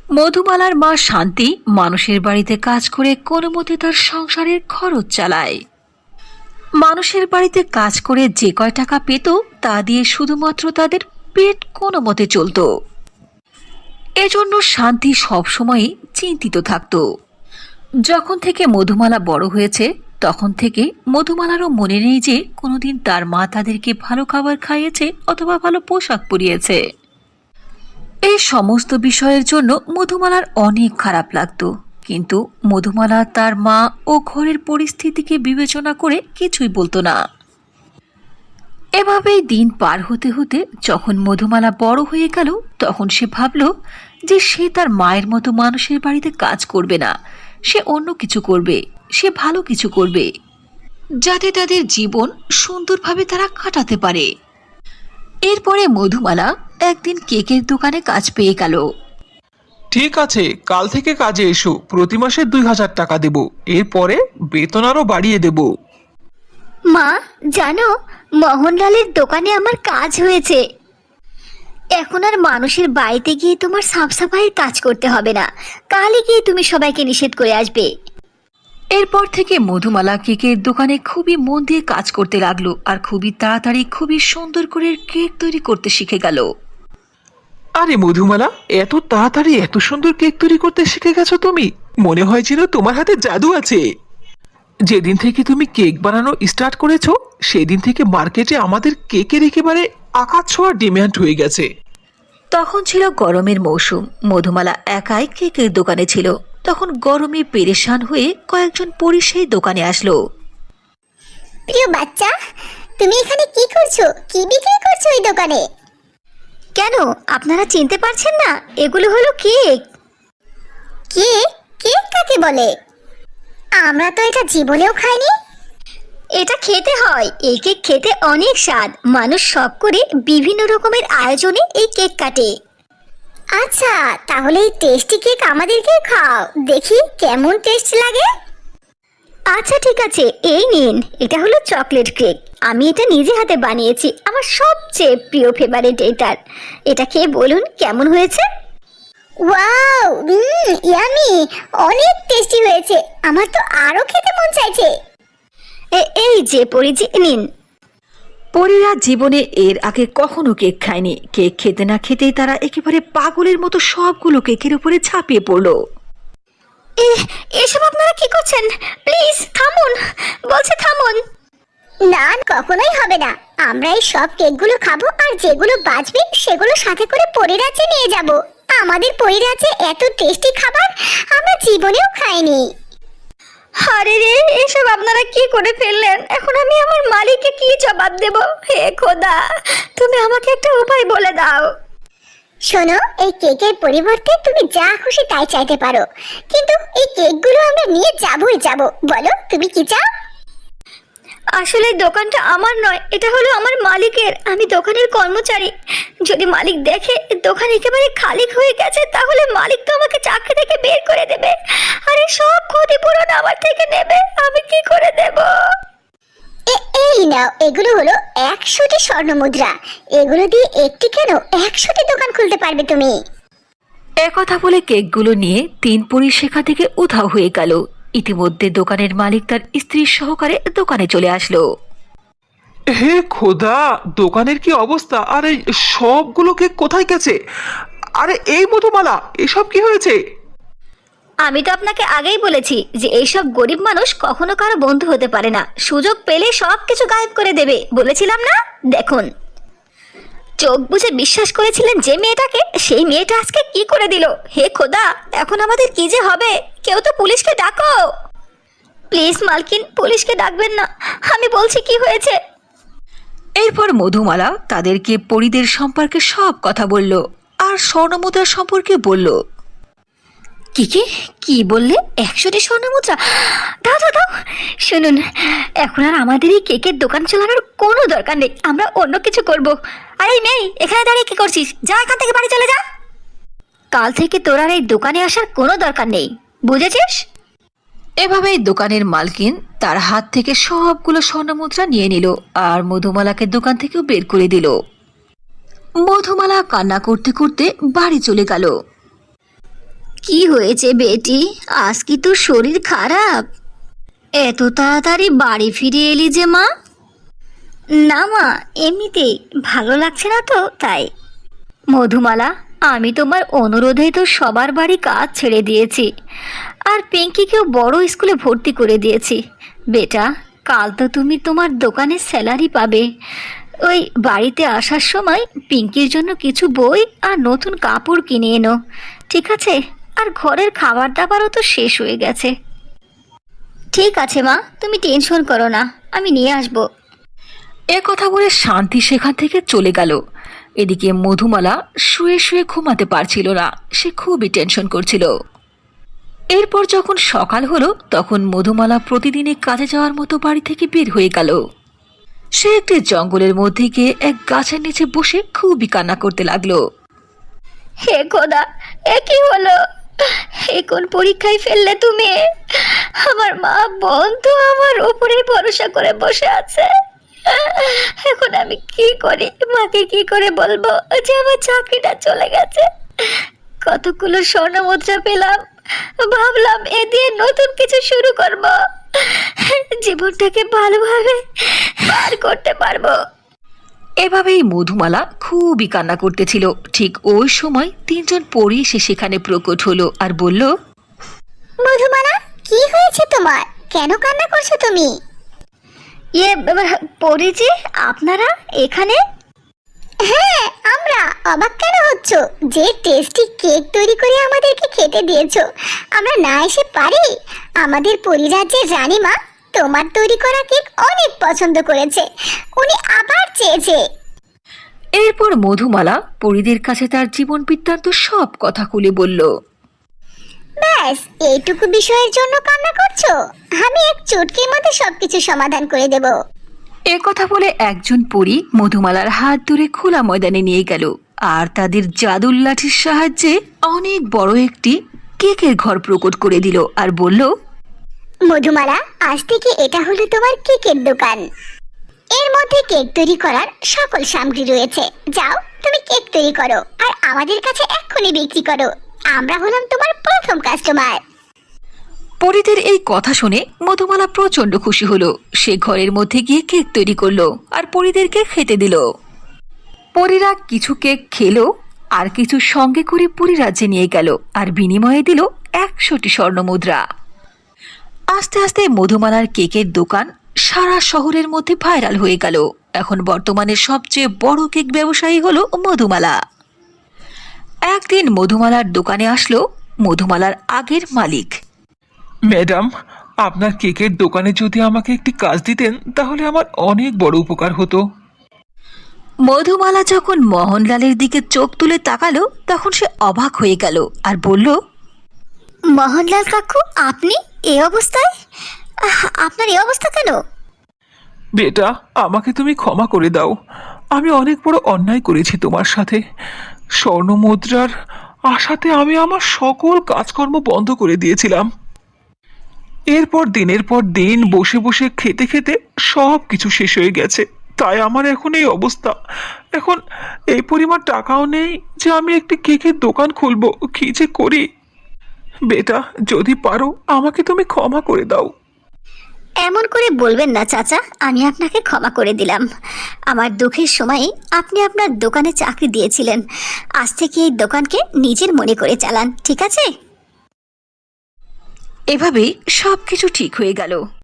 মধুমালার মা শান্তি মানুষের বাড়িতে কাজ করে কোনো মতে তার সংসারের খরচ চালায়। মানুষের বাড়িতে কাজ করে যে কয় টাকা পেত তা দিয়ে শুধুমাত্র তাদের পেট কোনো মতে চলত। এজন্য শান্তি সবসময়ই চিন্তিত থাকত। যখন থেকে মধুমালা বড় হয়েছে তখন থেকে মধুমালারও মনে নেই যে কোনোদিন তার মা তাদেরকে ভালো খাবার খাইয়েছে অথবা ভালো পোশাক পরিয়েছে। এই সমস্ত বিষয়ের জন্য মধুমালার অনেক খারাপ লাগতো, কিন্তু মধুমালা তার মা ও ঘরের পরিস্থিতিকে বিবেচনা করে কিছুই বলতো না। এভাবেই দিন পার হতে হতে যখন মধুমালা বড় হয়ে গেল তখন সে ভাবল যে সে তার মায়ের মতো মানুষের বাড়িতে কাজ করবে না, সে অন্য কিছু করবে, সে ভালো কিছু করবে যাতে তাদের জীবন সুন্দরভাবে তারা কাটাতে পারে। এরপরে মধুমালা একদিন কেকের দোকানে কাজ পেয়ে গেল। ঠিক আছে, কাল থেকে কাজে এসো। প্রতি মাসে 2000 টাকা দেব, এরপরে বেতন আরো বাড়িয়ে দেব। মা, জানো মোহনলালের দোকানে আমার কাজ হয়েছে। এখন আর মানুষের বাড়িতে গিয়ে তোমার সাফ সাফাইয়ের কাজ করতে হবে না। কালই গিয়ে তুমি সবাইকে নিষেধ করে আসবে। এরপর থেকে মধুমালা কেকের দোকানে খুবই মন দিয়ে কাজ করতে লাগলো আর খুবই তাড়াতাড়ি খুবই সুন্দর করে কেক তৈরি করতে শিখে গেল। আরে মধুমালা, এত তাড়াতাড়ি এত সুন্দর কেক তৈরি করতে শিখে গেছো তুমি? মনে হয় যেন তোমার হাতে জাদু আছে। যেদিন থেকে তুমি কেক বানানো স্টার্ট করেছো সেদিন থেকে মার্কেটে আমাদের কেকের একেবারে আকাশ ছোঁয়া ডিমান্ড হয়ে গেছে। তখন ছিল গরমের মৌসুম। মধুমালা একাই কেকের দোকানে ছিল। তখন গরমে পেরেশান হয়ে কয়েকজন পরী সেই দোকানে আসলো। প্রিয় বাচ্চা, তুমি এখানে কি করছো? কি বিক্রি করছো এই দোকানে? কেন আপনারা চিনতে পারছেন না? এগুলো হলো কেক। কেক? কেক কাকে বলে? আমরা তো এটা জীবনেও খাইনি। এটা খেতে হয়। এই কেক খেতে অনেক স্বাদ। মানুষ শখ করে বিভিন্ন রকমের আয়োজনে এই কেক কাটে। আচ্ছা, তাহলে এই টেস্টি কেক আমাদেরকে খাও, দেখি কেমন টেস্ট লাগে। আচ্ছা ঠিক আছে, এই নিন। এটা হলো চকলেট কেক। আমি এটা নিজে হাতে বানিয়েছি। আমার সবচেয়ে প্রিয় ফেভারিট এটার। এটা খেয়ে বলুন কেমন হয়েছে। ওয়াও, ইয়ামি, অনেক টেস্টি হয়েছে। আমার তো আরো খেতে মন চাইছে। এই যে পরিচি, নিন। পরীরা জীবনে এর আগে কখনো কেক খায়নি। কেক খেতে না খেতেই তারা একেবারে পাগলের মতো সবগুলো কেকের উপরে ঝাঁপিয়ে পড়লো। এসব আপনারা কি করছেন? প্লিজ থামুন, বলছে থামুন। না, কখনোই হবে না। আমরা এই সব কেকগুলো খাবো আর যেগুলো বাঁচবে সেগুলো সাথে করে পরিরাজ্যে নিয়ে যাব। আমাদের পরিরাজ্যে এত টেস্টি খাবার আমরা জীবনেও খাইনি। আরে রে, এসব আপনারা কি করে ফেললেন? এখন আমি আমার মালিককে কি জবাব দেব? হে খোদা, তুমি আমাকে একটা উপায় বলে দাও। শোনো, এই কেকের পরিবর্তে তুমি যা খুশি তাই চাইতে পারো, কিন্তু এই কেকগুলো আমরা নিয়ে যাবই যাব। বলো তুমি কি চাও? আসলে দোকানটা আমার নয়, এটা হলো আমার মালিকের। আমি দোকানের কর্মচারী। যদি মালিক দেখে দোকান একেবারে খালি হয়ে গেছে তাহলে মালিক তো আমাকে চাকরি থেকে বের করে দেবে। আরে সব ক্ষতিপূরণ আমার থেকে নেবে। আমি কি করে দেব? এই নাও, এগুলো হলো 100টি স্বর্ণ মুদ্রা। এগুলো দিয়ে একটি কেন 100টি দোকান খুলতে পারবে তুমি। একথা বলে কেকগুলো নিয়ে 3 পরী সেখান থেকে উধাও হয়ে গেল। ইতিমধ্যে দোকানের মালিক তার স্ত্রীর সহকারে দোকানে চলে আসলো। হে খোদা, দোকানের কি অবস্থা! আরে সবগুলো কেক কোথায় গেছে? আরে এই মধুমালা, এসব কি হয়েছে? আমি তো আপনাকে আগেই বলেছি যে এইসব গরিব মানুষ কখনো কারো বন্ধু হতে পারে না। সুযোগ পেলে সব কিছু গায়েব করে দেবে, বলেছিলাম না? দেখুন, চোখ বুঝে বিশ্বাস করেছিলেন যে মেয়েটাকে, সেই মেয়েটা আজকে কি করে দিল। হে খোদা, এখন আমাদের কি যে হবে? কেউ তো পুলিশকে ডাকো। প্লিজ মালকিন, পুলিশকে ডাকবেন না। আমি বলছি কি হয়েছে। এরপর মধুমালা তাদেরকে পরীদের সম্পর্কে সব কথা বলল আর স্বর্ণমুদ্রা সম্পর্কে বলল। কি বললে? 100টি স্বর্ণ মুদ্রা? দাও দাও দাও। শুনুন, এখন আর আমাদের এই কেকের দোকান চালানোর কোনো দরকার নেই। আমরা অন্য কিছু করব। আরে এই মেয়ে, এখানে দাঁড়িয়ে কি করছিস? যা এখান থেকে, বাড়ি চলে যা। কাল থেকে তোর আর এই দোকানে আসার কোনো দরকার নেই, বুঝেছিস? এভাবেই দোকানের মালকিন তার হাত থেকে সবগুলো স্বর্ণমুদ্রা নিয়ে নিল আর মধুমালাকে দোকান থেকেও বের করে দিল। মধুমালা কান্না করতে করতে বাড়ি চলে গেল। কি হয়েছে বেটি? আজ কি তোর শরীর খারাপ? এত তাড়াতাড়ি বাড়ি ফিরে এলি যে মা? না মা, এমনিতেই ভালো লাগছে না তো তাই। মধুমালা, আমি তোমার অনুরোধেই তো সবার বাড়ি কাজ ছেড়ে দিয়েছি, আর পিঙ্কিকেও বড় স্কুলে ভর্তি করে দিয়েছি। বেটা, কাল তো তুমি তোমার দোকানে স্যালারি পাবে। ওই বাড়িতে আসার সময় পিঙ্কির জন্য কিছু বই আর নতুন কাপড় কিনে এনো, ঠিক আছে? আর ঘরের খাবার দাবারও তো শেষ হয়ে গেছে। ঠিক আছে মা, তুমি টেনশন করো না, আমি নিয়ে আসবো। এ কথা বলে শান্তি সেখান থেকে চলে গেল। এদিকে মধুমালা শুয়ে শুয়ে ঘুমাতে পারছিল না, সে খুবই টেনশন করছিল। এরপর যখন সকাল হলো তখন মধুমালা প্রতিদিনই কাজে যাওয়ার মতো বাড়ি থেকে বের হয়ে গেল। সে একটি জঙ্গলের মধ্যে গিয়ে এক গাছের নিচে বসে খুবই কান্না করতে লাগলো। হে খোদা, এ কি হলো? এ কোন পরীক্ষায় ফেললে তুমি? আমার মা বোন তো আমার উপরে ভরসা করে বসে আছে। এখন আমি কি করি? মাকে কি করে বলবো যে আমার চাকরিটা চলে গেছে? কতগুলো স্বর্ণ মুদ্রা পেলাম, ভাবলাম এ দিয়ে নতুন কিছু শুরু করব, জীবনটাকে ভালোভাবে পার করতে পারবো। এভাবেই মধুমালা খুবই কান্না করতেছিল। ঠিক ওই সময় তিনজন পরী এসে সেখানে প্রকট হলো আর বলল, মধুমালা, কি হয়েছে তোমার? কেন কান্না করছো তুমি? পরিজি, আপনারা এখানে? হ্যাঁ, আমরা। অবাক কেন হচ্ছ? যে টেস্টি কেক তৈরি করে আমাদেরকে খেতে দিয়েছো, আমরা না এসে পারি? আমাদের পরিরাজ্যের রানীমা তোমার তৈরি করা কেক অনেক পছন্দ করেছে, উনি আবার চেয়েছে। এরপর মধুমালা পরীদের কাছে তার জীবন বৃত্তান্ত সব কথা খুলে বলল। ব্যাস, এইটুকু বিষয়ের জন্য কান্না করছো? আমি এক চুটকির মধ্যে সবকিছু সমাধান করে দেব। এ কথা বলে একজন পরী মধুমালার হাত ধরে খোলা ময়দানে নিয়ে গেল আর তাদের জাদুর লাঠির সাহায্যে অনেক বড় একটি কেকের ঘর প্রকট করে দিল আর বলল, মধুমালা, আজ থেকে এটা হলো তোমার কেকের দোকান। এর মধ্যে কেক তৈরি করার সকল সামগ্রী রয়েছে। যাও, তুমি কেক তৈরি করো আর আমাদের কাছে এক্ষুনি বিক্রি করো। আমরা হলাম তোমার প্রথম কাস্টমার। পরীদের এই কথা শুনে মধুমালা প্রচন্ড খুশি হলো। সে ঘরের মধ্যে গিয়ে কেক তৈরি করলো আর পরীদেরকে খেতে দিল। পরীরা কিছু কেক খেলো আর কিছু সঙ্গে করে পরীরাজ্যে নিয়ে গেল আর বিনিময়ে দিল 100টি স্বর্ণ মুদ্রা। আস্তে আস্তে মধুমালার কেকের দোকান সারা শহরের মধ্যে ভাইরাল হয়ে গেল। এখন বর্তমানে সবচেয়ে বড় কেক ব্যবসায়ী হলো মধুমালা। একদিন মধুমালার দোকানে আসলো মধুমালার আগের মালিক। ম্যাডাম, আপনার কেকের দোকানে যদি আমাকে একটি কাজ দিতেন তাহলে আমার অনেক বড় উপকার হতো। মধুমালা যখন মোহনলালের দিকে চোখ তুলে তাকালো তখন সে অবাক হয়ে গেল আর বলল, মোহনলাল কাকু, আপনি এই অবস্থায়? আপনার এই অবস্থা কেন? বেটা, আমাকে তুমি ক্ষমা করে দাও। আমি অনেক বড় অন্যায় করেছি তোমার সাথে। স্বর্ণ মুদ্রার আশাতে আমি আমার সকল কাজকর্ম বন্ধ করে দিয়েছিলাম। এরপর দিনের পর দিন বসে বসে খেতে খেতে সব কিছু শেষ হয়ে গেছে, তাই আমার এখন এই অবস্থা। এখন এই পরিমাণ টাকাও নেই যে আমি একটি কেকের দোকান খুলবো। কি যে করি? বেটা, যদি পারো আমাকে তুমি ক্ষমা করে দাও। এমন করে বলবেন না চাচা, আমি আপনাকে ক্ষমা করে দিলাম। আমার দুঃখের সময়ে আপনি আপনার দোকানে চাকরি দিয়েছিলেন, আজ থেকে এই দোকানকে নিজের মনে করে চালান, ঠিক আছে? এভাবেই সবকিছু ঠিক হয়ে গেল।